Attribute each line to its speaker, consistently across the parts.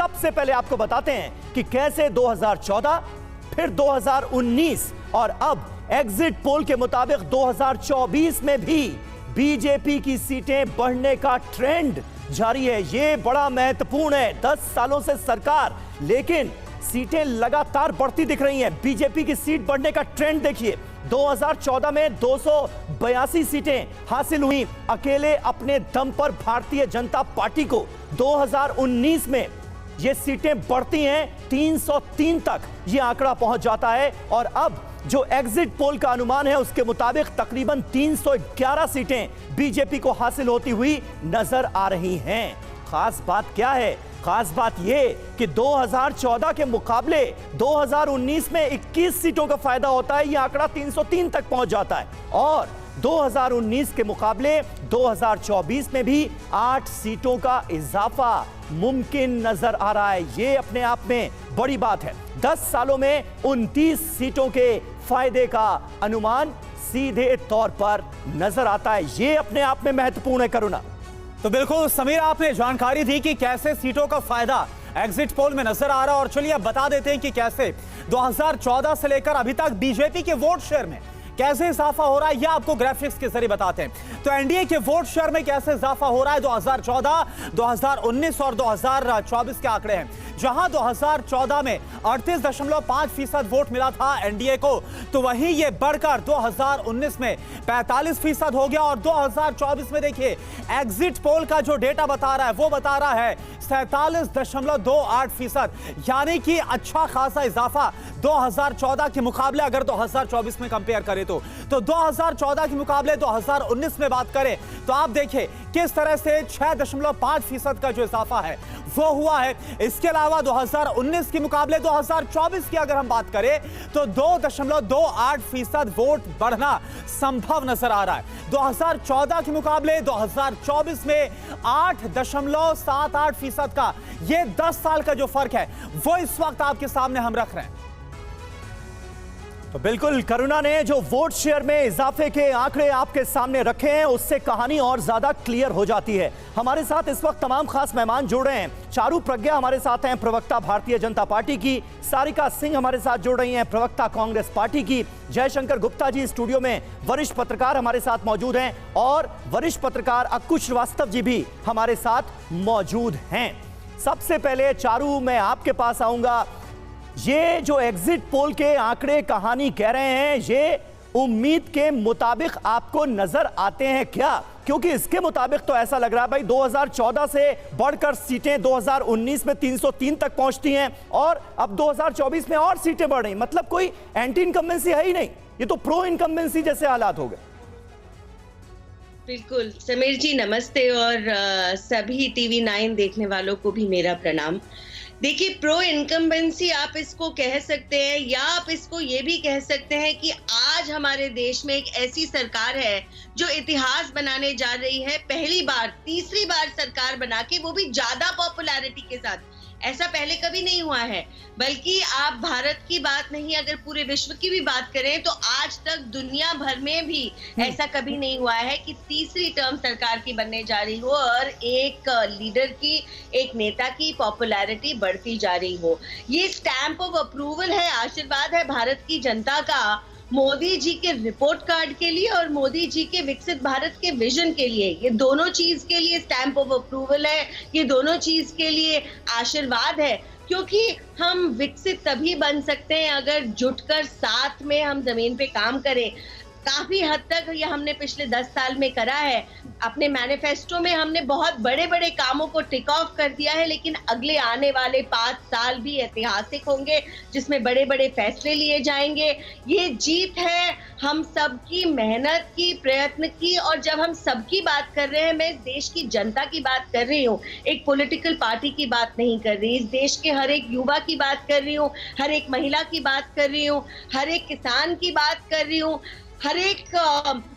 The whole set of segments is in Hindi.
Speaker 1: सबसे पहले आपको बताते हैं कि कैसे 2014, फिर 2019 और अब एग्जिट पोल के मुताबिक 2024 में भी बीजेपी की सीटें बढ़ने का ट्रेंड जारी है। ये बड़ा महत्वपूर्ण है। 10 सालों से सरकार, लेकिन सीटें लगातार बढ़ती दिख रही हैं। बीजेपी की सीट बढ़ने का ट्रेंड देखिए। 2014 में 282 सीटें हासिल हुई अकेले अपने दम पर भारतीय जनता पार्टी को। 2019 में ये सीटें बढ़ती हैं 303 तक ये आंकड़ा पहुंच जाता है और अब जो एग्जिट पोल का अनुमान है उसके मुताबिक तकरीबन 311 सीटें बीजेपी को हासिल होती हुई नजर आ रही हैं। खास बात क्या है? खास बात यह कि 2014 के मुकाबले 2019 में 21 सीटों का फायदा होता है। यह आंकड़ा 303 तक पहुंच जाता है और 2019 के मुकाबले 2024 में भी 8 सीटों का इजाफा मुमकिन नजर आ रहा है। यह अपने आप में बड़ी बात है। 10 सालों में 29 सीटों के फायदे का अनुमान सीधे तौर पर नजर आता है। यह अपने आप में महत्वपूर्ण है। करुणा,
Speaker 2: तो बिल्कुल समीर, आपने जानकारी दी कि कैसे सीटों का फायदा एग्जिट पोल में नजर आ रहा है और चलिए अब बता देते हैं कि कैसे 2014 से लेकर अभी तक बीजेपी के वोट शेयर में कैसे इजाफा हो रहा है। यह आपको ग्राफिक्स के जरिए बताते हैं। तो एनडीए के वोट शेयर में कैसे इजाफा हो रहा है 2014, 2019 और 2024 के आंकड़े हैं। जहां 2014 में 38.5% वोट मिला था एनडीए को, तो वहीं ये बढ़कर 2019 में 45% हो गया और 2024 में देखिए एग्जिट पोल का जो डेटा बता रहा है वो बता रहा है 47.28%, यानी कि अच्छा खासा इजाफा 2014 के मुकाबले अगर 2024 में कंपेयर करें तो 2014 के मुकाबले 2019 में बात करें तो आप देखिए किस तरह से 6.5% का जो इजाफा है वो हुआ है। इसके अलावा 2019 के मुकाबले 2024 की अगर हम बात करें तो 2.28% वोट बढ़ना संभव नजर आ रहा है। 2014 के मुकाबले 2024 में 8.78% का ये 10 साल का जो फर्क है वो इस वक्त आपके सामने हम रख रहे हैं।
Speaker 1: तो बिल्कुल करुणा ने जो वोट शेयर में इजाफे के आंकड़े आपके सामने रखे हैं उससे कहानी और ज्यादा क्लियर हो जाती है। हमारे साथ इस वक्त तमाम खास मेहमान जुड़ रहे हैं। चारू प्रज्ञा हमारे साथ हैं, प्रवक्ता भारतीय जनता पार्टी की। सारिका सिंह हमारे साथ जुड़ रही हैं, प्रवक्ता कांग्रेस पार्टी की। जयशंकर गुप्ता जी स्टूडियो में वरिष्ठ पत्रकार हमारे साथ मौजूद हैं और वरिष्ठ पत्रकार अक्कू श्रीवास्तव जी भी हमारे साथ मौजूद हैं। सबसे पहले चारू, मैं आपके पास आऊंगा। ये जो एग्जिट पोल के आंकड़े कहानी कह रहे हैं, ये उम्मीद के मुताबिक आपको नजर आते हैं क्या? क्योंकि इसके मुताबिक तो ऐसा लग रहा है भाई 2014 से बढ़कर सीटें 2019 में 303 तक पहुंचती हैं और अब 2024 में और सीटें बढ़ रही। मतलब कोई एंटी इनकम्बेंसी है ही नहीं, ये तो प्रो इनकम्बेंसी जैसे हालात हो गए।
Speaker 3: बिल्कुल समीर जी, नमस्ते और सभी टीवी 9 देखने वालों को भी मेरा प्रणाम। देखिए, प्रो इनकम्बेंसी आप इसको कह सकते हैं या आप इसको ये भी कह सकते हैं कि आज हमारे देश में एक ऐसी सरकार है जो इतिहास बनाने जा रही है। पहली बार, तीसरी बार सरकार बना के, वो भी ज्यादा पॉपुलैरिटी के साथ। ऐसा पहले कभी नहीं हुआ है। बल्कि आप भारत की बात नहीं, अगर पूरे विश्व की भी बात करें तो आज तक दुनिया भर में भी ऐसा कभी नहीं हुआ है कि तीसरी टर्म सरकार की बनने जा रही हो और एक लीडर की, एक नेता की पॉपुलैरिटी बढ़ती जा रही हो। ये स्टैंप ऑफ अप्रूवल है, आशीर्वाद है भारत की जनता का मोदी जी के रिपोर्ट कार्ड के लिए और मोदी जी के विकसित भारत के विजन के लिए। ये दोनों चीज के लिए स्टैंप ऑफ अप्रूवल है, ये दोनों चीज के लिए आशीर्वाद है। क्योंकि हम विकसित तभी बन सकते हैं अगर जुटकर साथ में हम जमीन पे काम करें। काफी हद तक ये हमने पिछले 10 साल में करा है। अपने मैनिफेस्टो में हमने बहुत बड़े बड़े कामों को टिक ऑफ कर दिया है, लेकिन अगले आने वाले 5 साल भी ऐतिहासिक होंगे जिसमें बड़े बड़े फैसले लिए जाएंगे। ये जीत है हम सबकी मेहनत की, प्रयत्न की। और जब हम सबकी बात कर रहे हैं, मैं देश की जनता की बात कर रही हूँ, एक पॉलिटिकल पार्टी की बात नहीं कर रही। इस देश के हर एक युवा की बात कर रही हूँ, हर एक महिला की बात कर रही हूँ, हर एक किसान की बात कर रही हूँ, हर एक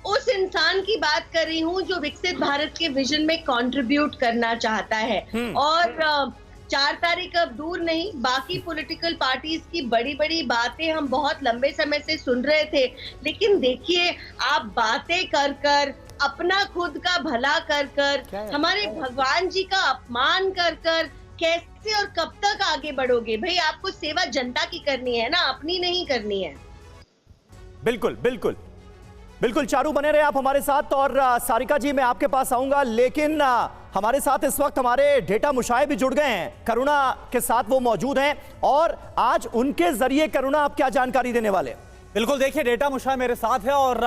Speaker 3: उस इंसान की बात कर रही हूँ जो विकसित भारत के विजन में कंट्रीब्यूट करना चाहता है। और 4 तारीख अब दूर नहीं, बाकी पॉलिटिकल पार्टीज की बड़ी बड़ी बातें हम बहुत लंबे समय से सुन रहे थे, लेकिन देखिए आप बातें कर कर, अपना खुद का भला कर कर, हमारे भगवान जी का अपमान कर कर कैसे और कब तक आगे बढ़ोगे? भाई आपको सेवा जनता की करनी है ना, अपनी नहीं करनी है।
Speaker 1: बिल्कुल बिल्कुल बिल्कुल चारू, बने रहे आप हमारे साथ। और सारिका जी, मैं आपके पास आऊंगा, लेकिन हमारे साथ इस वक्त हमारे डेटा मुशाए भी जुड़ गए हैं, करुणा के साथ वो मौजूद हैं और आज उनके जरिए करुणा आप क्या जानकारी देने वाले हैं?
Speaker 2: बिल्कुल, देखिए डेटा मुशाह मेरे साथ है और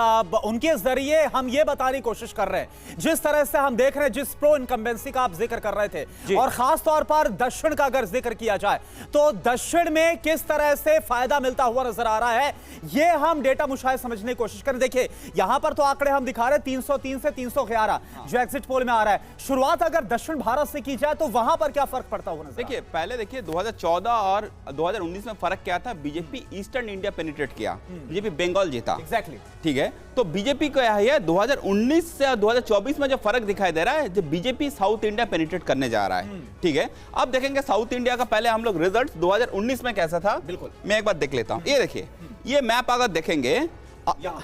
Speaker 2: उनके जरिए हम ये बताने की कोशिश कर रहे हैं, जिस तरह से हम देख रहे हैं, जिस प्रो इनकम्बेंसी का आप जिक्र कर रहे थे, और खास तौर पर दक्षिण का अगर जिक्र किया जाए तो दक्षिण में किस तरह से फायदा मिलता हुआ नजर आ रहा है, ये हम डेटा मुशाह समझने की कोशिश करें। देखिए यहां पर तो आंकड़े हम दिखा रहे हैं 303 से 311 जो एग्जिट पोल में आ रहा है। शुरुआत अगर दक्षिण भारत से की जाए तो वहां पर क्या फर्क पड़ता हुआ नजर?
Speaker 4: देखिए पहले देखिए 2014 और 2019 में फर्क क्या था, बीजेपी ईस्टर्न इंडिया पेनिट्रेट किया, बीजेपी बंगाल जीता।
Speaker 2: एग्जैक्टली
Speaker 4: ठीक है, तो बीजेपी को यह है 2019 से 2024 में जो फर्क दिखाई दे रहा है, जो बीजेपी साउथ इंडिया पेनिट्रेट करने जा रहा है। ठीक है, अब देखेंगे साउथ इंडिया का पहले हम लोग रिजल्ट 2019 में कैसा था,
Speaker 2: बिल्कुल
Speaker 4: मैं एक बार देख लेता हूं। ये देखिए, ये मैप अगर देखेंगे,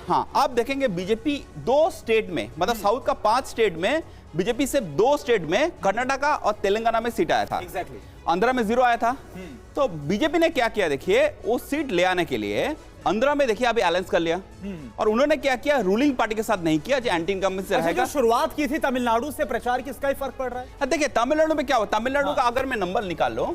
Speaker 4: हाँ आप देखेंगे बीजेपी 2 स्टेट में, मतलब साउथ का 5 स्टेट में बीजेपी सिर्फ 2 स्टेट में, कर्नाटका और तेलंगाना में सीट आया था।
Speaker 2: एग्जैक्टली
Speaker 4: आंध्रा में 0 आया था। तो बीजेपी ने क्या किया, देखिए वो सीट ले आने के लिए आंध्रा में देखिए अभी अलायंस कर लिया, और उन्होंने क्या किया, रूलिंग पार्टी के साथ नहीं किया जो एंटी इनकम्बेंसी रहेगा।
Speaker 2: शुरुआत की थी तमिलनाडु से प्रचार की, इसका ही फर्क पड़ रहा है।
Speaker 4: देखिए तमिलनाडु में क्या हुआ, तमिलनाडु का अगर मैं नंबर निकाल लो,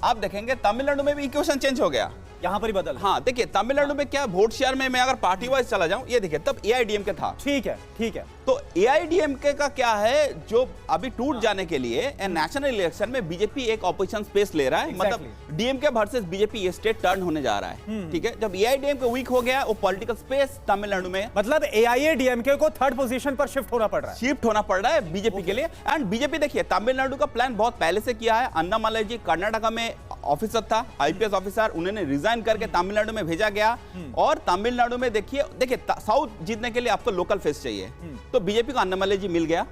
Speaker 4: आप देखेंगे तमिलनाडु में भी इक्वेशन चेंज हो गया,
Speaker 2: यहां पर ही बदल।
Speaker 4: हाँ देखिए तमिलनाडु में क्या, वोट शेयर में मैं अगर पार्टी वाइज चला जाऊं, ये देखिए तब एआईडीएमके था।
Speaker 2: ठीक है ठीक है,
Speaker 4: तो एआईडीएमके का क्या है, जो अभी टूट जाने के लिए नेशनल इलेक्शन में बीजेपी एक ऑपोजिशन स्पेस ले रहा है, मतलब डीएमके वर्सेस बीजेपी ये स्टेट टर्न होने जा रहा है। ठीक है, जब एआईडीएमके वीक हो गया, वो पॉलिटिकल स्पेस तमिलनाडु में,
Speaker 2: मतलब एआईएडीएमके को थर्ड पोजीशन पर शिफ्ट होना पड़ रहा है,
Speaker 4: शिफ्ट होना पड़ रहा है बीजेपी के लिए। एंड बीजेपी देखिए तमिलनाडु का प्लान बहुत पहले से किया है। अन्नामलाई जी कर्नाटका में ऑफिसर था, आईपीएस ऑफिसर, उन्होंने रिजाइन करके तमिलनाडु में भेजा गया, और तमिलनाडु में देखिए साउथ जीतने के लिए आपको लोकल फेस चाहिए, तो बीजेपी को अन्नामलाई जी मिल गया।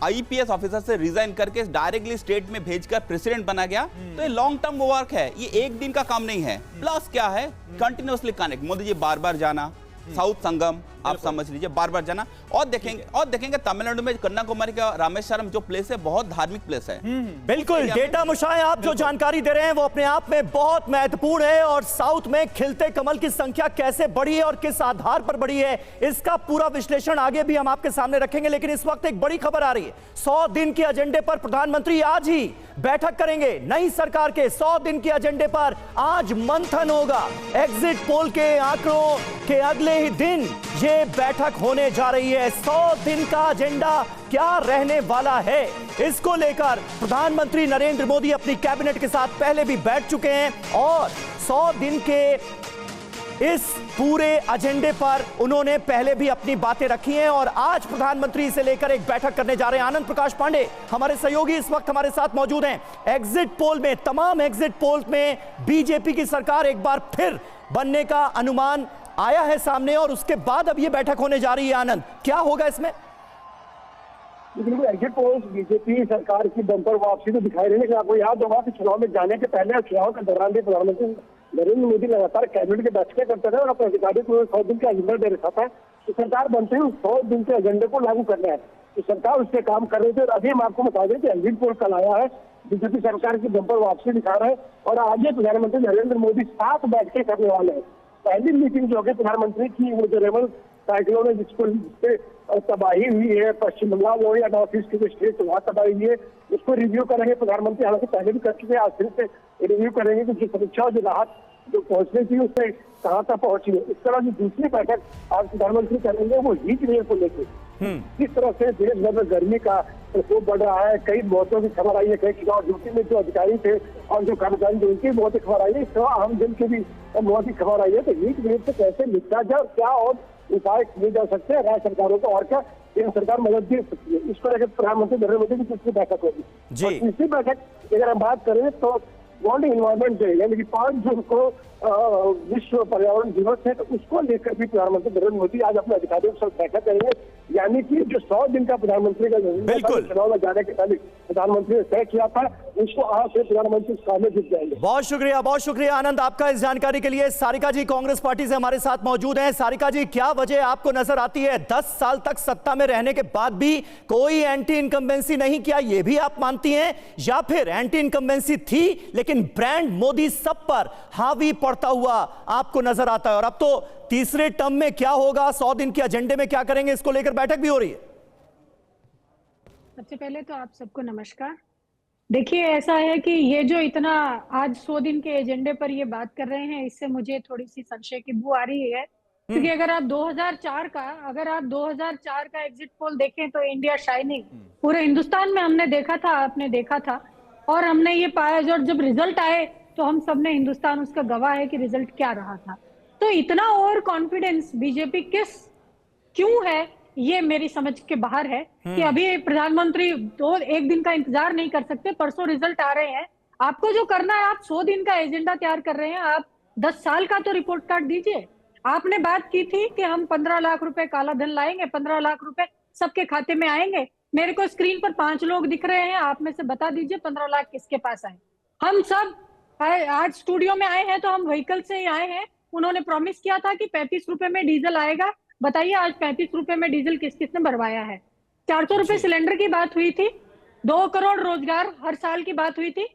Speaker 4: आईपीएस ऑफिसर से रिजाइन करके डायरेक्टली स्टेट में भेजकर प्रेसिडेंट बना गया। तो ये लॉन्ग टर्म वर्क है, ये एक दिन का काम नहीं है। प्लस क्या है, कंटिन्यूअसली कनेक्ट, मोदी जी बार बार जाना, साउथ संगम आप समझ लीजिए, बार बार जाना। और देखेंगे तमिलनाडु में कन्याकुमारी का रामेश्वरम जो प्लेस है, बहुत धार्मिक प्लेस है।
Speaker 1: बिल्कुल, डेटा मुशाए आप जो जानकारी दे रहे हैं वो अपने आप में बहुत महत्वपूर्ण है, और साउथ में खिलते कमल की संख्या कैसे बढ़ी है और किस आधार पर बढ़ी है, इसका पूरा विश्लेषण आगे भी हम आपके सामने रखेंगे। लेकिन इस वक्त एक बड़ी खबर आ रही है, 100 दिन के एजेंडे पर प्रधानमंत्री आज ही बैठक करेंगे। नई सरकार के 100 दिन के एजेंडे पर आज मंथन होगा। एग्जिट पोल के आंकड़ों के अगले ही दिन ये बैठक होने जा रही है। 100 दिन का एजेंडा क्या रहने वाला है, इसको लेकर प्रधानमंत्री नरेंद्र मोदी अपनी कैबिनेट के साथ पहले भी बैठ चुके हैं, और 100 दिन के इस पूरे एजेंडे पर उन्होंने पहले भी अपनी बातें रखी हैं, और आज प्रधानमंत्री से लेकर एक बैठक करने जा रहे हैं। आनंद प्रकाश पांडे हमारे सहयोगी इस वक्त हमारे साथ मौजूद हैं। एग्जिट पोल में, तमाम एग्जिट पोल में बीजेपी की सरकार एक बार फिर बनने का अनुमान आया है सामने, और उसके बाद अब ये बैठक होने जा रही है। आनंद, क्या होगा इसमें?
Speaker 5: बिल्कुल, एग्जिट पोल्स बीजेपी सरकार की बंपर वापसी तो दिखाई रही है, लेकिन आपको याद होगा कि चुनाव में जाने के पहले और चुनाव के दौरान भी प्रधानमंत्री नरेंद्र मोदी लगातार कैबिनेट के बैठकें करते थे और अपने अधिकारियों को 100 दिन का एजेंडा दे रखा था कि सरकार बनते ही 100 दिन के एजेंडे को लागू करना है। तो सरकार उस पर काम कर रही थी, और अभी हम आपको बता दें कि एग्जिट पोल कल आया है, बीजेपी सरकार की बंपर वापसी दिखा रहा है, और आज प्रधानमंत्री नरेंद्र मोदी 7 बैठकें करने वाले हैं। पहली मीटिंग जो है प्रधानमंत्री की, वो जो रेमल साइक्लोन है जिसको तबाही हुई है, पश्चिम बंगाल हो या नॉर्थ ईस्ट के स्टेट वहाँ तबाही हुई है, उसको रिव्यू करेंगे प्रधानमंत्री। हालांकि पहले भी कर चुके हैं, आज फिर से रिव्यू करेंगे कि जो समीक्षा और जो राहत जो पहुंचनी थी उससे कहाँ तक पहुंची है। इस तरह की दूसरी बैठक आज प्रधानमंत्री करेंगे, वो हीट वेव को लेकर किस तरह से देश भर में गर्मी का प्रकोप बढ़ रहा है। कई मौतों की खबर आई है, कई चुनाव ड्यूटी में जो अधिकारी थे और जो कर्मचारी थे उनकी मौत की खबर आई है, इस तरह आम जन की भी मौत की खबर आई है। तो हीट वेव से कैसे निपटा जाए, क्या और उपाय किए जा सकते हैं राज्य सरकारों को, और क्या केंद्र सरकार मदद दे सकती है, इसको लेकर प्रधानमंत्री नरेंद्र मोदी की तीसरी बैठक होगी। और तीसरी बैठक अगर हम बात करें तो वर्ल्ड इन्वायरमेंट डे यानी कि 5 जून को विश्व पर्यावरण दिवस है, तो उसको लेकर भी प्रधानमंत्री नरेंद्र मोदी आज अपने अधिकारियों के साथ बैठक करेंगे। यानी कि जो 100 दिन का प्रधानमंत्री का
Speaker 1: बिल्कुल।
Speaker 5: चुनाव में जाने के पहले प्रधानमंत्री ने तय किया था, उसको आज से प्रधानमंत्री काम में जुट जाएंगे।
Speaker 1: बहुत शुक्रिया आनंद आपका इस जानकारी के लिए। सारिका जी कांग्रेस पार्टी से हमारे साथ मौजूद हैं। सारिका जी, क्या वजह आपको नजर आती है 10 साल तक सत्ता में रहने के बाद भी कोई एंटी इनकम्बेंसी नहीं किया, ये भी आप मानती हैं, या फिर एंटी इनकम्बेंसी थी लेकिन ब्रांड मोदी सब पर हावी पड़ता हुआ आपको नजर आता है? और अब तो तीसरे टर्म में क्या होगा, 100 दिन के एजेंडे में क्या करेंगे, इसको लेकर बैठक भी हो रही है।
Speaker 6: सबसे पहले तो आप सबको नमस्कार। देखिए, ऐसा है कि ये जो इतना आज 100 दिन के एजेंडे पर ये बात कर रहे हैं, इससे मुझे थोड़ी सी संशय की बू आ रही है, क्योंकि अगर आप 2004 का एग्जिट पोल देखें तो इंडिया शाइनिंग पूरे हिंदुस्तान में हमने देखा था, आपने देखा था, और हमने ये पाया जब रिजल्ट आए तो हम सबने, हिंदुस्तान उसका गवाह है कि रिजल्ट क्या रहा था। तो इतना ओवर कॉन्फिडेंस बीजेपी क्यों है, ये मेरी समझ के बाहर है कि अभी प्रधानमंत्री एक दिन का इंतजार नहीं कर सकते, परसों रिजल्ट आ रहे हैं। आपको जो करना है, आप 100 दिन का एजेंडा तैयार कर रहे हैं, आप 10 साल का तो रिपोर्ट कार्ड दीजिए। आपने बात की थी कि हम 15 लाख रुपए काला धन लाएंगे, 15 लाख रुपए सबके खाते में आएंगे। मेरे को स्क्रीन पर 5 लोग दिख रहे हैं, आप में से बता दीजिए 15 लाख किसके पास आए। हम सब आज स्टूडियो में आए हैं तो हम व्हीकल से ही आए हैं। उन्होंने प्रॉमिस किया था कि 35 रुपए में डीजल आएगा। बताइए आज 35 रुपए में डीजल किस किसने भरवाया है? 400 रुपए सिलेंडर की बात हुई थी, 2 करोड़ रोजगार हर साल की बात हुई थी,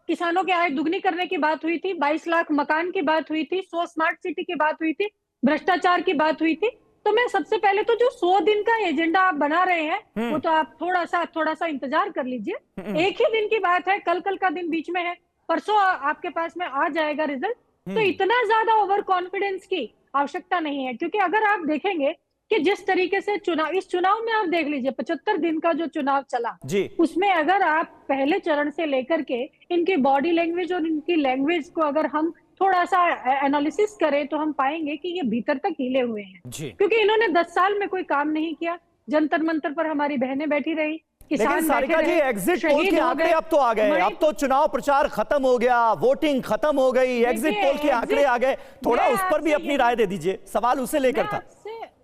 Speaker 6: किसानों की आय दुगनी करने की बात हुई थी, 22 लाख मकान की बात हुई थी, 100 स्मार्ट सिटी की बात हुई थी, भ्रष्टाचार की बात हुई थी। तो मैं सबसे पहले तो जो 100 दिन का एजेंडा आप बना रहे हैं वो तो आप थोड़ा सा इंतजार कर लीजिए। एक ही दिन की बात है, कल का दिन बीच में है, परसों आपके पास में आ जाएगा रिजल्ट। तो इतना ज्यादा ओवर कॉन्फिडेंस की आवश्यकता नहीं है, क्योंकि अगर आप देखेंगे कि जिस तरीके से इस चुनाव में आप देख लीजिए 75 दिन का जो चुनाव चला
Speaker 1: जी,
Speaker 6: उसमें अगर आप पहले चरण से लेकर के इनकी बॉडी लैंग्वेज और इनकी लैंग्वेज को अगर हम थोड़ा सा एनालिसिस करें तो हम पाएंगे कि ये भीतर तक हिले हुए हैं, क्योंकि इन्होंने 10 साल में कोई काम नहीं किया। जंतर मंतर पर हमारी बहनें बैठी रही,
Speaker 1: लेकिन सारिका जी एग्जिट पोल के आंकड़े अब तो आ गए, अब तो चुनाव प्रचार खत्म हो गया, वोटिंग खत्म हो गई, एग्जिट पोल के आंकड़े आ गए, थोड़ा उस पर भी अपनी राय दे दीजिए। सवाल उसे लेकर था।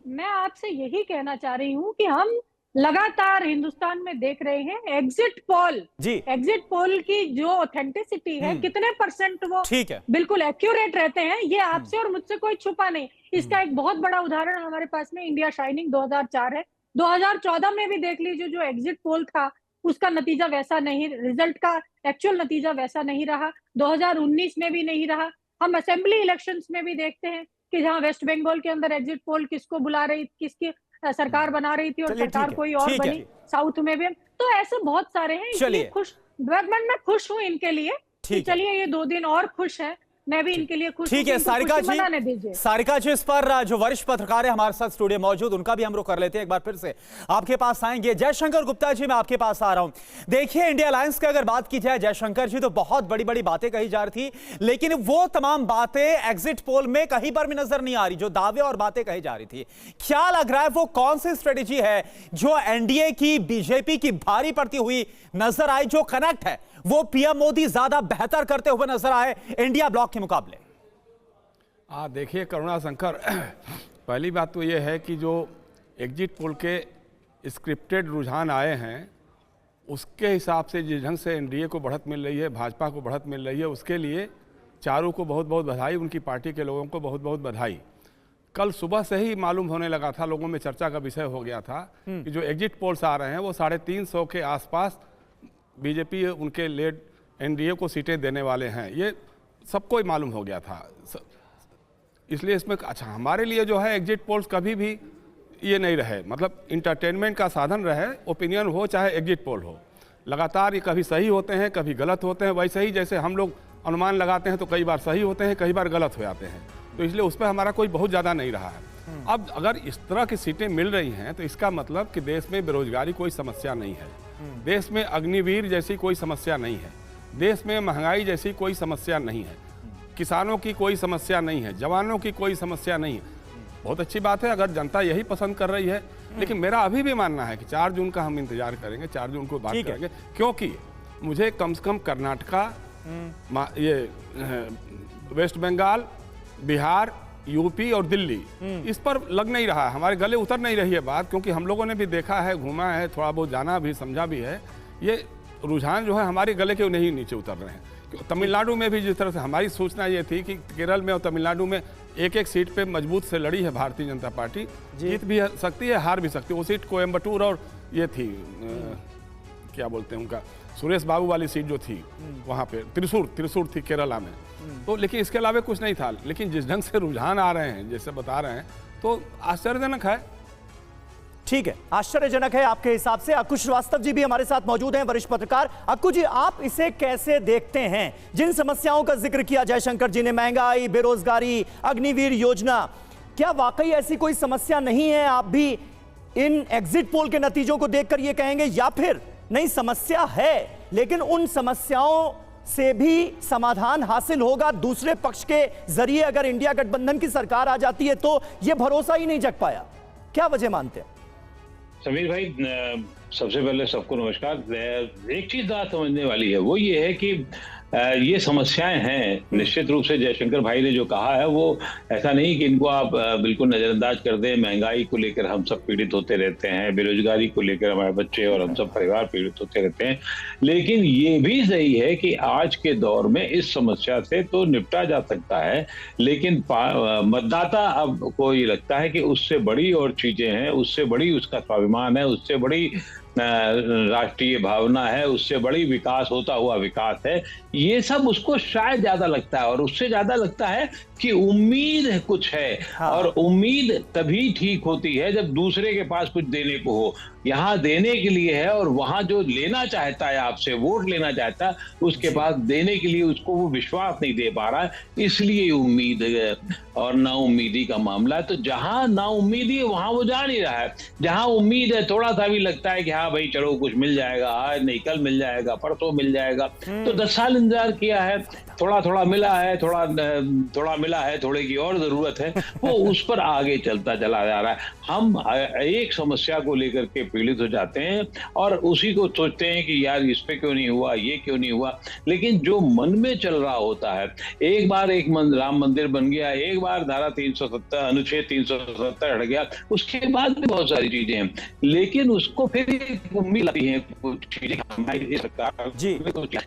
Speaker 6: मैं आपसे यही कहना चाह रही हूँ कि हम लगातार हिंदुस्तान में देख रहे हैं एग्जिट पोल की जो ऑथेंटिसिटी है, कितने % वो बिल्कुल एक्यूरेट रहते हैं, ये आपसे और मुझसे कोई छुपा नहीं। इसका एक बहुत बड़ा उदाहरण हमारे पास में इंडिया शाइनिंग 2004 है। 2014 में भी देख लीजिए, जो एग्जिट पोल था उसका नतीजा वैसा नहीं, रिजल्ट का एक्चुअल नतीजा वैसा नहीं रहा। 2019 में भी नहीं रहा। हम असेंबली इलेक्शंस में भी देखते हैं कि जहां वेस्ट बंगाल के अंदर एग्जिट पोल किसको बुला रही, किसकी सरकार बना रही थी और सरकार कोई और बनी, साउथ में भी। तो ऐसे बहुत सारे हैं, इसलिए मैं खुश हूं इनके लिए। चलिए ये 2 दिन और खुश है, मैं भी इनके लिए खुश।
Speaker 2: ठीक है सारिका जी, इस पर जो वरिष्ठ पत्रकार है हमारे साथ स्टूडियो मौजूद, उनका भी हम रुख कर लेते हैं। एक बार फिर से आपके पास आएंगे। जयशंकर गुप्ता जी, मैं आपके पास आ रहा हूं। देखिए, इंडिया अलायंस की अगर बात की जाए जयशंकर जी, तो बहुत बड़ी बड़ी बातें कही जा रही थी, लेकिन वो तमाम बातें एग्जिट पोल में कहीं पर भी नजर नहीं आ रही, जो दावे और बातें कही जा रही थी। क्या लग रहा है वो कौन सी स्ट्रेटेजी है जो एनडीए की, बीजेपी की भारी पड़ती हुई नजर आई, जो कनेक्ट है वो पीएम मोदी ज्यादा बेहतर करते हुए नजर आए इंडिया ब्लॉक के मुकाबले?
Speaker 7: देखिए करुणा शंकर, पहली बात तो ये है कि जो एग्जिट पोल के स्क्रिप्टेड रुझान आए हैं, उसके हिसाब से जिस ढंग से एनडीए को बढ़त मिल रही है, भाजपा को बढ़त मिल रही है, उसके लिए चारों को बहुत बहुत बधाई, उनकी पार्टी के लोगों को बहुत बहुत बधाई। कल सुबह से ही मालूम होने लगा था, लोगों में चर्चा का विषय हो गया था कि जो एग्जिट पोल्स आ रहे हैं वो 350 के आसपास बीजेपी उनके लेड एनडीए को सीटें देने वाले हैं, ये सबको ही मालूम हो गया था। इसलिए इसमें अच्छा, हमारे लिए जो है एग्जिट पोल्स कभी भी ये नहीं रहे, मतलब इंटरटेनमेंट का साधन रहे, ओपिनियन हो चाहे एग्जिट पोल हो। लगातार ये कभी सही होते हैं, कभी गलत होते हैं। वैसे ही जैसे हम लोग अनुमान लगाते हैं तो कई बार सही होते हैं, कई बार गलत हो जाते हैं, तो इसलिए उस पर हमारा कोई बहुत ज़्यादा नहीं रहा है। अब अगर इस तरह की सीटें मिल रही हैं तो इसका मतलब कि देश में बेरोजगारी कोई समस्या नहीं है, देश में अग्निवीर जैसी कोई समस्या नहीं है, देश में महंगाई जैसी कोई समस्या नहीं है, किसानों की कोई समस्या नहीं है, जवानों की कोई समस्या नहीं है। बहुत अच्छी बात है अगर जनता यही पसंद कर रही है, लेकिन मेरा अभी भी मानना है कि 4 जून का हम इंतजार करेंगे, 4 जून को बात करेंगे, क्योंकि मुझे कम से कम कर्नाटका, ये वेस्ट बंगाल, बिहार, यूपी और दिल्ली, इस पर लग नहीं रहा है, हमारे गले उतर नहीं रही है बात, क्योंकि हम लोगों ने भी देखा है, घूमा है, थोड़ा बहुत जाना भी, समझा भी है। ये रुझान जो है हमारे गले के नहीं नीचे उतर रहे हैं। तमिलनाडु में भी जिस तरह से हमारी सूचना ये थी कि केरल में और तमिलनाडु में एक एक सीट पे मजबूत से लड़ी है भारतीय जनता पार्टी, जीत भी सकती है, हार भी सकती है। वो सीट कोयम्बटूर और ये थी क्या बोलते हैं उनका, सुरेश बाबू वाली सीट जो थी वहाँ पे त्रिशूर थी केरला में। तो लेकिन इसके अलावा कुछ नहीं था। लेकिन जिस ढंग से रुझान आ रहे हैं, जैसे बता रहे हैं, तो आश्चर्यजनक है।
Speaker 1: ठीक है, आश्चर्यजनक है आपके हिसाब से। अक्कू श्रीवास्तव जी भी हमारे साथ मौजूद हैं, वरिष्ठ पत्रकार। अक्कू जी, आप इसे कैसे देखते हैं? जिन समस्याओं का जिक्र किया जयशंकर जी ने, महंगाई, बेरोजगारी, अग्निवीर योजना, क्या वाकई ऐसी कोई समस्या नहीं है? आप भी इन एग्जिट पोल के नतीजों को देखकर ये कहेंगे, या फिर नहीं समस्या है लेकिन उन समस्याओं से भी समाधान हासिल होगा दूसरे पक्ष के जरिए? अगर इंडिया गठबंधन की सरकार आ जाती है तो यह भरोसा ही नहीं जग पाया, क्या वजह मानते हैं?
Speaker 8: समीर भाई, सबसे पहले सबको नमस्कार। एक चीज बात समझने वाली है, वो ये है कि ये समस्याएं हैं। निश्चित रूप से जयशंकर भाई ने जो कहा है वो ऐसा नहीं कि इनको आप बिल्कुल नजरअंदाज कर दें। महंगाई को लेकर हम सब पीड़ित होते रहते हैं, बेरोजगारी को लेकर हमारे बच्चे और हम सब परिवार पीड़ित होते रहते हैं, लेकिन ये भी सही है कि आज के दौर में इस समस्या से तो निपटा जा सकता है, लेकिन मतदाता अब को ये लगता है कि उससे बड़ी और चीजें हैं, उससे बड़ी उसका स्वाभिमान है, उससे बड़ी राष्ट्रीय भावना है, उससे बड़ी विकास होता हुआ विकास है। ये सब उसको शायद ज्यादा लगता है, और उससे ज्यादा लगता है कि उम्मीद कुछ है। हाँ। और उम्मीद तभी ठीक होती है जब दूसरे के पास कुछ देने को हो। यहाँ देने के लिए है, और वहां जो लेना चाहता है, आपसे वोट लेना चाहता है, उसके पास देने के लिए उसको वो विश्वास नहीं दे पा रहा है, इसलिए उम्मीद और नाउम्मीदी का मामला है। तो जहां नाउम्मीदी है वहां वो जा नहीं रहा है। जहां उम्मीद है, थोड़ा सा भी लगता है कि हाँ भाई चलो कुछ मिल जाएगा, आज नहीं कल मिल जाएगा, परसों मिल जाएगा, तो 10 साल इंतजार किया है, थोड़ा थोड़ा मिला है, थोड़ा मिला है, थोड़े की और जरूरत है, वो उस पर आगे चलता चला जा रहा है। हम एक समस्या को लेकर के पीड़ित हो जाते हैं और उसी को सोचते हैं कि यार इस पे क्यों नहीं हुआ, ये क्यों नहीं हुआ, लेकिन जो मन में चल रहा होता है, एक बार राम मंदिर बन गया, एक बार धारा 370 अनुच्छेद 370 हट गया, उसके बाद भी बहुत सारी चीजें हैं, लेकिन उसको फिर उम्मीद आती है कुछ चीजें हमारी सरकार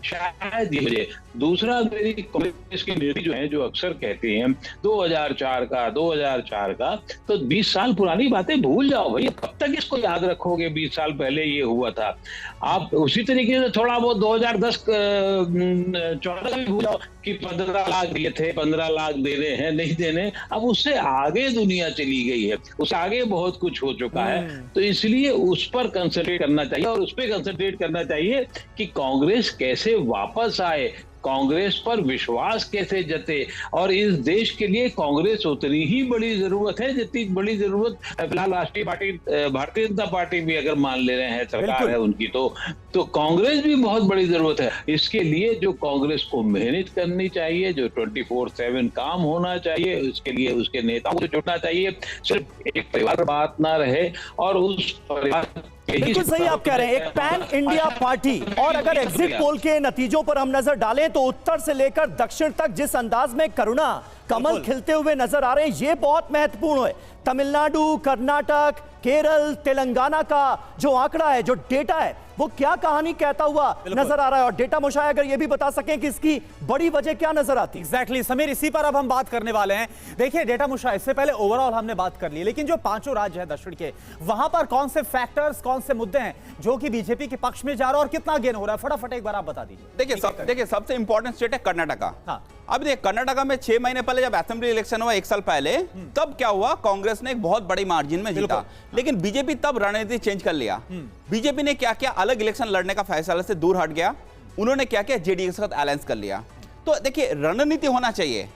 Speaker 8: शायद ये वजह। दूसरा, मेरी कांग्रेस के नेता जो हैं, जो अक्सर कहते हैं 2004 का, तो 20 साल पुरानी बातें भूल जाओ भाई, कब तक इसको याद रखोगे? 20 साल पहले ये हुआ था। आप उसी तरीके से थोड़ा बहुत 2010-14 का भी भूल जाओ कि 15 लाख दिए थे, 15 लाख देने हैं, नहीं देने। अब उससे आगे दुनिया चली गई है, उससे आगे बहुत कुछ हो चुका है, तो इसलिए उस पर कंसंट्रेट करना चाहिए, और उस पर कंसंट्रेट करना चाहिए कि कांग्रेस कैसे वापस आए, कांग्रेस पर विश्वास कैसे जते, और इस देश के लिए कांग्रेस उतनी ही बड़ी जरूरत है जितनी बड़ी जरूरत फिलहाल राष्ट्रीय पार्टी भारतीय जनता पार्टी भी अगर मान ले रहे हैं, सरकार है उनकी, तो कांग्रेस भी बहुत बड़ी जरूरत है। इसके लिए जो कांग्रेस को मेहनत करनी चाहिए, जो 24/7 काम होना चाहिए, उसके लिए उसके नेताओं को जुटना चाहिए, सिर्फ एक परिवार पर बात ना रहे, और उस परिवार
Speaker 1: बिल्कुल सही आप कह रहे हैं, एक पैन इंडिया पार्टी। और अगर एग्जिट पोल के नतीजों पर हम नजर डालें तो उत्तर से लेकर दक्षिण तक जिस अंदाज में करुणा कमल खिलते हुए नजर आ रहे हैं, ये बहुत महत्वपूर्ण है। तमिलनाडु, कर्नाटक, केरल, तेलंगाना का जो आंकड़ा है, जो डेटा है, वो क्या कहानी कहता हुआ नजर आ रहा है? और डेटा मुशाह अगर ये भी बता सकें कि इसकी बड़ी वजह क्या नजर आती है?
Speaker 2: एग्जैक्टली समीर, इसी पर अब हम बात करने वाले हैं। देखिए डेटा मुशाह, इससे पहले ओवरऑल हमने बात कर ली, लेकिन जो 5 राज्य है दक्षिण के, वहां पर कौन से फैक्टर्स, कौन से मुद्दे हैं जो कि बीजेपी के पक्ष में जा रहा है और कितना गेन हो रहा है? फटाफट एक बार आप बता दीजिए।
Speaker 4: देखिए सबसे इंपॉर्टेंट स्टेट है कर्नाटका।
Speaker 2: हाँ।
Speaker 4: अब देखिए कर्नाटका में 6 महीने पहले जब असेंबली इलेक्शन हुआ, 1 साल पहले, तब क्या हुआ, कांग्रेस ने एक बहुत बड़ी मार्जिन में जीता, लेकिन बीजेपी तब रणनीति चेंज कर लिया। बीजेपी ने क्या किया, अलग इलेक्शन लड़ने का फैसला से दूर हट गया। उन्होंने क्या किया, जेडीएस के साथ अलायंस कर लिया। तो देखिए रणनीति होना चाहिए,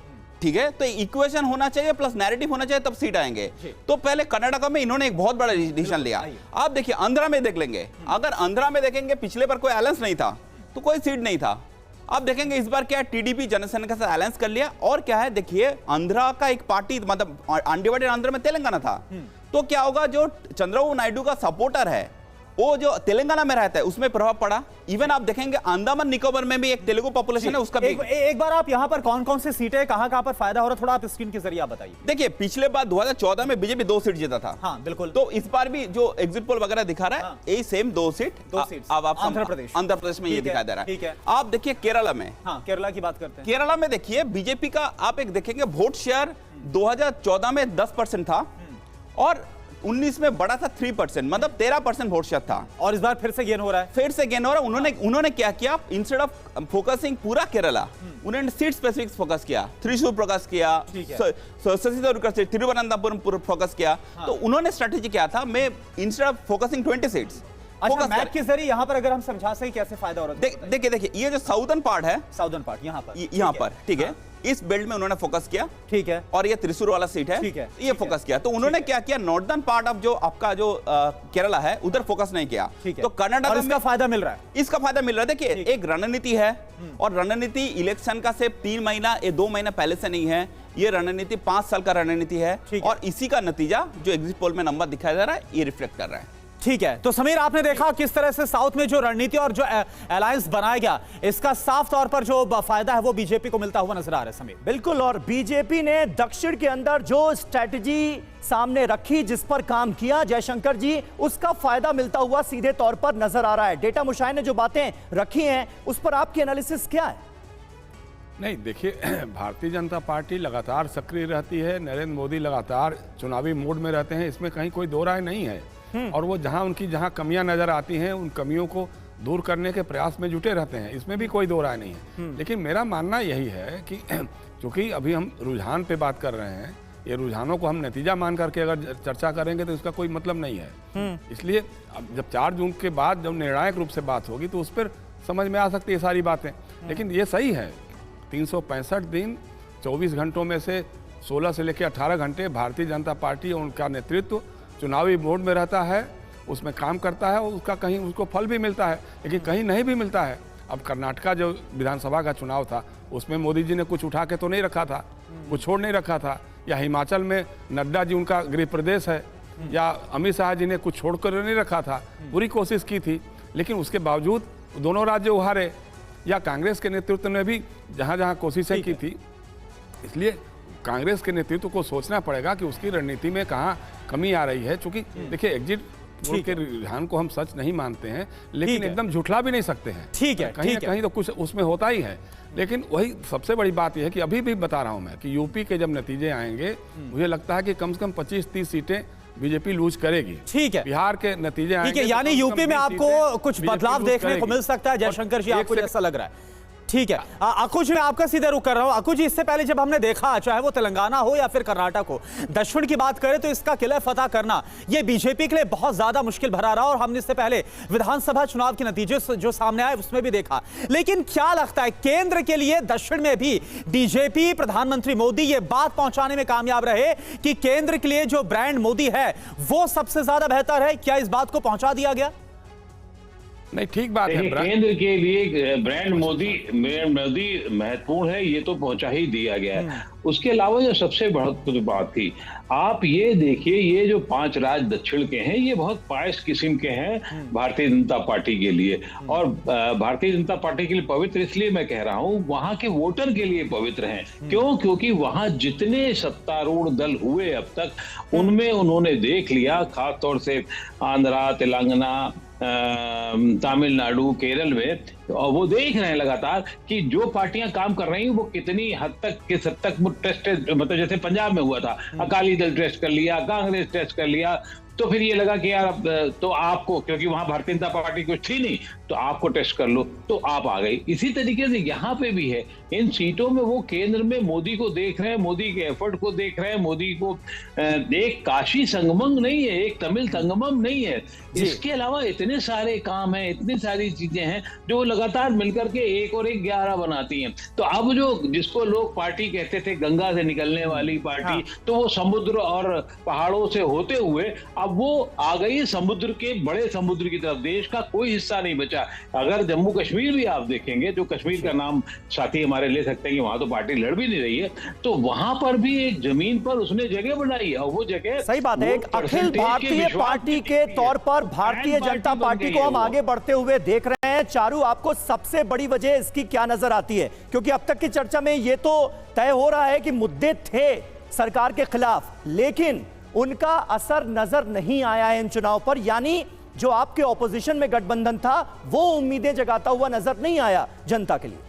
Speaker 4: ठीक है, तो इक्वेशन होना चाहिए प्लस नैरेटिव होना चाहिए, तब सीट आएंगे। तो पहले कर्नाटका में इन्होंने एक बहुत बड़ा डिसीजन लिया। आप देखिए आंध्रा में देख लेंगे, अगर आंध्रा में देखेंगे, पिछले बार कोई अलायंस नहीं था तो कोई सीट नहीं था। अब देखेंगे इस बार क्या, टीडीपी जनसेना के साथ अलायंस कर लिया। और क्या है, देखिए आंध्रा का एक पार्टी, मतलब अनडिवाइडेड आंध्र में तेलंगाना था, तो क्या होगा, जो चंद्रबाबू नायडू का सपोर्टर है वो जो तेलंगाना में रहता है उसमें प्रभाव पड़ा। इवन आप देखेंगे अंडमान निकोबार में भी एक तेलुगु पॉपुलेशन है, उसका भी
Speaker 2: एक बार आप यहाँ पर कौन कौन सी सीटें कहाँ पर फायदा हो रहा है, थोड़ा आप स्क्रीन के जरिए आप बताइए।
Speaker 4: देखिए पिछले बार 2014 में बीजेपी 2 सीट जीता था।
Speaker 2: हाँ बिल्कुल।
Speaker 4: तो इस बार भी जो एग्जिट पोल वगैरह दिखा रहा है यही सेम 2 सीट। अब आप आंध्र प्रदेश में ये दिखाई दे रहा है।
Speaker 2: ठीक है।
Speaker 4: आप देखिए केरला में,
Speaker 2: हाँ केरला की बात करते हैं।
Speaker 4: केरला में देखिए बीजेपी का आप एक देखेंगे वोट शेयर 2014 में 10% था और 19 में बड़ा था 3%, मतलब 13% वोट शेयर था।
Speaker 2: और इस बार फिर से गेन हो रहा है।
Speaker 4: फिर से गेन हो रहा है। उन्होंने क्या किया, इंस्टेड ऑफ फोकसिंग पूरा केरला, उन्होंने सीट स्पेसिफिक फोकस किया, थ्रिशूर फोकस किया, तिरुवनंतपुरम फोकस किया। तो उन्होंने स्ट्रेटेजी क्या था, मैं इंस्टेड ऑफ फोकसिंग 20 सीट्स
Speaker 2: अच्छा, मैप के जरिए यहाँ पर अगर हम समझा सकें कैसे फायदा हो रहा है।
Speaker 4: देखिए ये जो साउदर्न पार्ट है,
Speaker 2: साउदर्न पार्ट यहाँ पर
Speaker 4: ठीक है, इस बेल्ट में उन्होंने फोकस किया।
Speaker 2: ठीक है।
Speaker 4: और ये त्रिशूर वाला सीट है,
Speaker 2: ठीक है,
Speaker 4: ये फोकस किया। तो उन्होंने क्या किया, नॉर्दर्न पार्ट ऑफ जो आपका जो केरला है उधर फोकस नहीं किया। तो कर्नाटक में
Speaker 2: इसका फायदा मिल रहा है।
Speaker 4: इसका फायदा मिल रहा है। देखिए एक रणनीति है और रणनीति इलेक्शन का सिर्फ 3 महीना या 2 महीना पहले से नहीं है, ये रणनीति 5 साल का रणनीति है और इसी का नतीजा जो एग्जिट पोल में नंबर दिखाया जा रहा है ये रिफ्लेक्ट कर रहा है।
Speaker 2: ठीक है। तो समीर आपने देखा किस तरह से साउथ में जो रणनीति और जो अलायंस बनाया गया इसका साफ तौर पर जो फायदा है वो बीजेपी को मिलता हुआ नजर आ रहा है समीर।
Speaker 1: बिल्कुल, और बीजेपी ने दक्षिण के अंदर जो स्ट्रैटेजी सामने रखी, जिस पर काम किया जयशंकर जी, उसका फायदा मिलता हुआ सीधे तौर पर नजर आ रहा है। डेटा मुशाय ने जो बातें रखी हैं उस पर आपकी एनालिसिस क्या है?
Speaker 7: नहीं देखिए, भारतीय जनता पार्टी लगातार सक्रिय रहती है, नरेंद्र मोदी लगातार चुनावी मोड में रहते हैं, इसमें कहीं कोई दो राय नहीं है। और वो जहां कमियां नजर आती हैं उन कमियों को दूर करने के प्रयास में जुटे रहते हैं, इसमें भी कोई दो राय नहीं है। लेकिन मेरा मानना यही है कि चूंकि अभी हम रुझान पे बात कर रहे हैं, ये रुझानों को हम नतीजा मान करके अगर चर्चा करेंगे तो इसका कोई मतलब नहीं है। इसलिए अब जब 4 जून के बाद जब निर्णायक रूप से बात होगी तो उस पर समझ में आ सकती है सारी बातें। लेकिन ये सही है, 365 दिन 24 घंटों में से 16 से लेकर 18 घंटे भारतीय जनता पार्टी और उनका नेतृत्व चुनावी मोड में रहता है, उसमें काम करता है और उसका कहीं उसको फल भी मिलता है, लेकिन कहीं नहीं भी मिलता है। अब कर्नाटका जो विधानसभा का चुनाव था उसमें मोदी जी ने कुछ उठा के तो नहीं रखा था, कुछ छोड़ नहीं रखा था, या हिमाचल में नड्डा जी उनका गृह प्रदेश है, या अमित शाह जी ने कुछ छोड़ कर नहीं रखा था, पूरी कोशिश की थी, लेकिन उसके बावजूद दोनों राज्य उहारे। या कांग्रेस के नेतृत्व ने भी जहाँ जहाँ कोशिशें की थी, इसलिए कांग्रेस के नेतृत्व को सोचना पड़ेगा कि उसकी रणनीति में कहाँ कमी आ रही है। चूंकि देखिए एग्जिट पोल के रुझान को हम सच नहीं मानते हैं, लेकिन एकदम झुठला भी नहीं सकते हैं।
Speaker 2: ठीक है,
Speaker 7: कहीं कहीं तो कुछ उसमें होता ही है। लेकिन वही सबसे बड़ी बात यह है कि अभी भी बता रहा हूं मैं कि यूपी के जब नतीजे आएंगे मुझे लगता है कि कम से कम 25-30 सीटें बीजेपी लूज करेगी।
Speaker 2: ठीक है,
Speaker 7: बिहार के नतीजे आएंगे,
Speaker 2: यानी यूपी में आपको कुछ बदलाव देखने को मिल सकता है। जयशंकर जी आपको ऐसा लग रहा है? ठीक है। अकुज मैं आपका सीधे रुक कर रहा हूं। अकुज जी, इससे पहले जब हमने देखा चाहे वो तेलंगाना हो या फिर कर्नाटक हो, दक्षिण की बात करें तो इसका किले फतह करना ये बीजेपी के लिए बहुत ज्यादा मुश्किल भरा रहा और हमने इससे पहले विधानसभा चुनाव के नतीजे जो सामने आए उसमें भी देखा। लेकिन क्या लगता है केंद्र के लिए दक्षिण में भी बीजेपी, प्रधानमंत्री मोदी ये बात पहुंचाने में कामयाब रहे कि केंद्र के लिए जो ब्रांड मोदी है वो सबसे ज्यादा बेहतर है? क्या इस बात को पहुंचा दिया गया?
Speaker 7: नहीं, ठीक बात है।
Speaker 8: केंद्र के लिए ब्रांड मोदी महत्वपूर्ण है, ये तो पहुंचा ही दिया गया है। उसके अलावा जो सबसे महत्वपूर्ण बात थी, आप ये देखिए, ये जो 5 राज्य दक्षिण के हैं ये बहुत पायस किस्म के हैं भारतीय जनता पार्टी के लिए। और भारतीय जनता पार्टी के लिए पवित्र इसलिए मैं कह रहा हूं, वहां के वोटर के लिए पवित्र हैं। क्यों? क्योंकि वहां जितने सत्तारूढ़ दल हुए अब तक उनमें उन्होंने देख लिया, खासतौर से आंध्रा, तेलंगाना, तमिलनाडु, केरल में, और वो देख रहे हैं लगातार कि जो पार्टियां काम कर रही हैं वो कितनी हद तक किस हद तक टेस्ट, मतलब जैसे पंजाब में हुआ था, अकाली दल टेस्ट कर लिया, कांग्रेस टेस्ट कर लिया, तो फिर ये लगा कि यार अब तो आपको, क्योंकि वहां भारतीय जनता पार्टी कुछ थी नहीं, तो आपको टेस्ट कर लो, तो आप आ गई। इसी तरीके से यहाँ पे भी है, इन सीटों में वो केंद्र में मोदी को देख रहे हैं, मोदी के एफर्ट को देख रहे हैं, मोदी को एक काशी संगमम नहीं है, एक तमिल संगमम नहीं है, इसके अलावा इतने सारे काम हैं, इतनी सारी चीजें हैं जो लगातार मिलकर के 1 और 1 11 बनाती हैं। तो अब जो जिसको लोग पार्टी कहते थे गंगा से निकलने वाली पार्टी, तो वो समुद्र और पहाड़ों से होते हुए अब वो आ गई समुद्र के, बड़े समुद्र की तरफ। देश का कोई हिस्सा नहीं बचा। अगर जम्मू कश्मीर भी आप देखेंगे, जो कश्मीर का नाम साथी हमारे ले सकते हैं कि वहां तो पार्टी लड़ भी नहीं रही है, तो वहां पर भी एक जमीन पर उसने जगह बनाई है, और वो जगह
Speaker 1: सही बात है। एक अखिल भारतीय पार्टी के तौर पर भारतीय जनता पार्टी को हम आगे बढ़ते हुए देख रहे हैं। चारू, आपको सबसे बड़ी वजह इसकी क्या नजर आती है? क्योंकि अब तक की चर्चा में यह तो तय हो रहा है कि मुद्दे थे सरकार के खिलाफ, लेकिन उनका असर नजर नहीं आया है इन चुनाव पर। यानी जो आपके ऑपोजिशन में गठबंधन था वो उम्मीदें जगाता हुआ नजर नहीं आया जनता के लिए।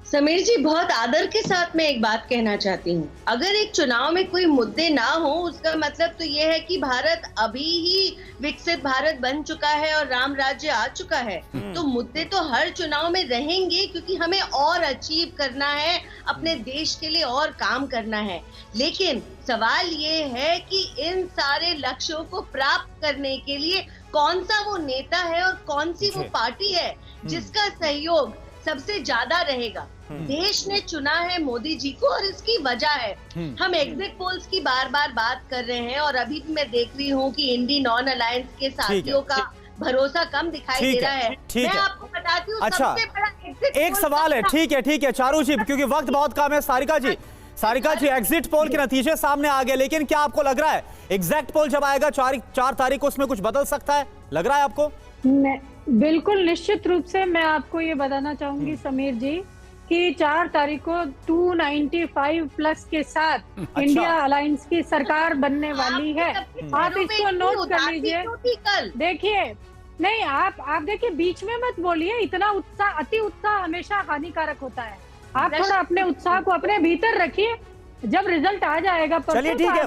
Speaker 3: समीर जी, बहुत आदर के साथ मैं एक बात कहना चाहती हूँ। अगर एक चुनाव में कोई मुद्दे ना हो, उसका मतलब तो यह है कि भारत अभी ही विकसित भारत बन चुका है और राम राज्य आ चुका है। तो मुद्दे तो हर चुनाव में रहेंगे, क्योंकि हमें और अचीव करना है, अपने देश के लिए और काम करना है। लेकिन सवाल ये है कि इन सारे लक्ष्यों को प्राप्त करने के लिए कौन सा वो नेता है और कौन सी वो पार्टी है जिसका सहयोग सबसे ज्यादा रहेगा। देश ने चुना है मोदी जी को, और इसकी वजह है, हम एग्जिट पोल्स की बार बार बात कर रहे हैं, और अभी भी मैं देख रही हूँ कि इंडी नॉन अलायंस के साथियों का भरोसा कम दिखाई दे रहा है। मैं आपको बताती हूँ, सबसे बड़ा एग्जिट
Speaker 2: एक सवाल है। ठीक है चारू जी, क्योंकि वक्त बहुत कम है। सारिका जी, एग्जिट पोल के नतीजे सामने आ गए, लेकिन क्या आपको लग रहा है एग्जैक्ट पोल जब आएगा 4 तारीख को, उसमें कुछ बदल सकता है? लग रहा है आपको?
Speaker 6: बिल्कुल निश्चित रूप से मैं आपको ये बताना चाहूंगी समीर जी कि 4 तारीख को 295 प्लस के साथ इंडिया अलायंस की सरकार बनने वाली है। आप इसको नोट कर लीजिए। देखिए, नहीं आप देखिए, बीच में मत बोलिए। इतना उत्साह, अति उत्साह हमेशा हानिकारक होता है। आप थोड़ा अपने उत्साह को अपने भीतर रखिए। जब रिजल्ट आ जाएगा,
Speaker 1: चलिए ठीक है।